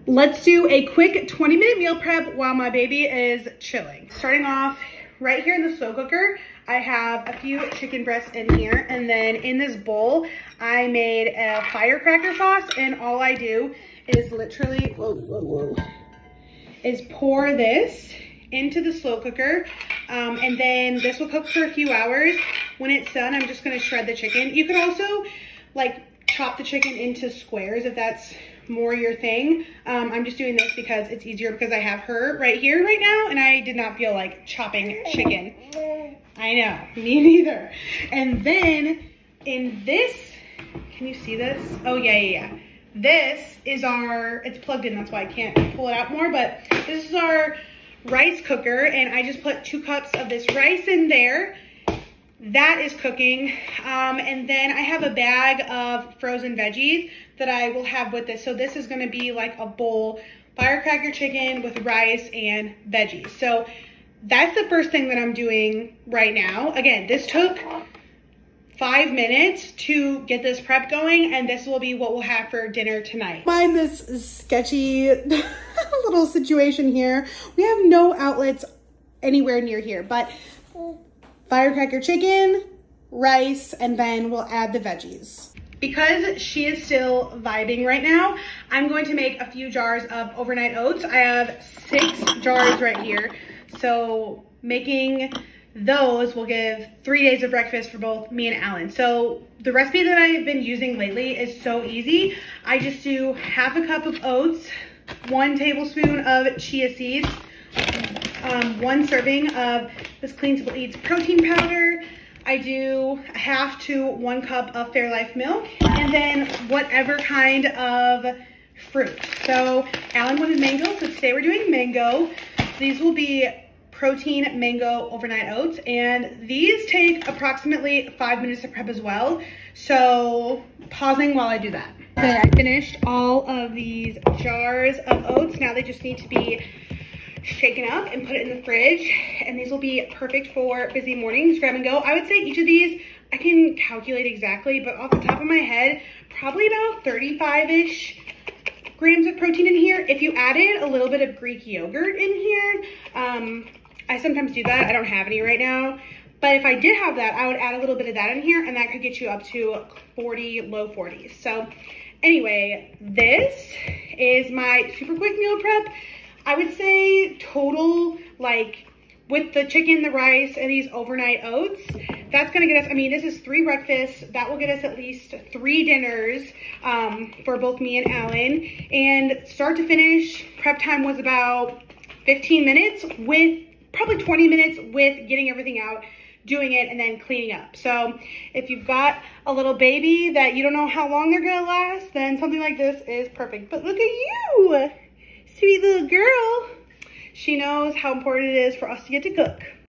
Let's do a quick 20-minute meal prep while my baby is chilling. Starting off right here in the slow cooker, I have a few chicken breasts in here, and then in this bowl, I made a firecracker sauce, and all I do is literally, is pour this into the slow cooker, and then this will cook for a few hours. When it's done, I'm just gonna shred the chicken. You could also like chop the chicken into squares if that's more your thing. I'm just doing this because it's easier because I have her right here right now, and I did not feel like chopping chicken. I know, me neither. And then in this, can you see this? Oh yeah. This is our, it's plugged in, that's why I can't pull it out more, but this is our rice cooker, and I just put 2 cups of this rice in there. That is cooking, and then I have a bag of frozen veggies that I will have with this. So this is gonna be like a bowl, firecracker chicken with rice and veggies. So that's the first thing that I'm doing right now. Again, this took 5 minutes to get this prep going, and this will be what we'll have for dinner tonight. Mind this sketchy little situation here. We have no outlets anywhere near here, but firecracker chicken, rice, and then we'll add the veggies. Because she is still vibing right now, I'm going to make a few jars of overnight oats. I have 6 jars right here. So making those will give 3 days of breakfast for both me and Alan. So the recipe that I've been using lately is so easy. I just do half a cup of oats, 1 tablespoon of chia seeds, 1 serving of this Clean Simple Eats protein powder. I do 1/2 to 1 cup of Fairlife milk, and then whatever kind of fruit. So Alan wanted mango, so today we're doing mango. These will be protein mango overnight oats, and these take approximately 5 minutes to prep as well. So pausing while I do that. Okay, I finished all of these jars of oats. Now they just need to be shaken up and put it in the fridge, and these will be perfect for busy mornings, grab and go. I would say each of these, I can calculate exactly, but off the top of my head, probably about 35-ish grams of protein in here. If you added a little bit of Greek yogurt in here, I sometimes do that. I don't have any right now, but if I did have that, I would add a little bit of that in here, and that could get you up to 40, low 40s. So anyway, this is my super quick meal prep. I would say total, like with the chicken, the rice, and these overnight oats, that's gonna get us, I mean, this is 3 breakfasts. That will get us at least 3 dinners for both me and Alan. And start to finish, prep time was about 15 minutes with probably 20 minutes with getting everything out, doing it, and then cleaning up. So if you've got a little baby that you don't know how long they're gonna last, then something like this is perfect. But look at you, sweet little girl. She knows how important it is for us to get to cook.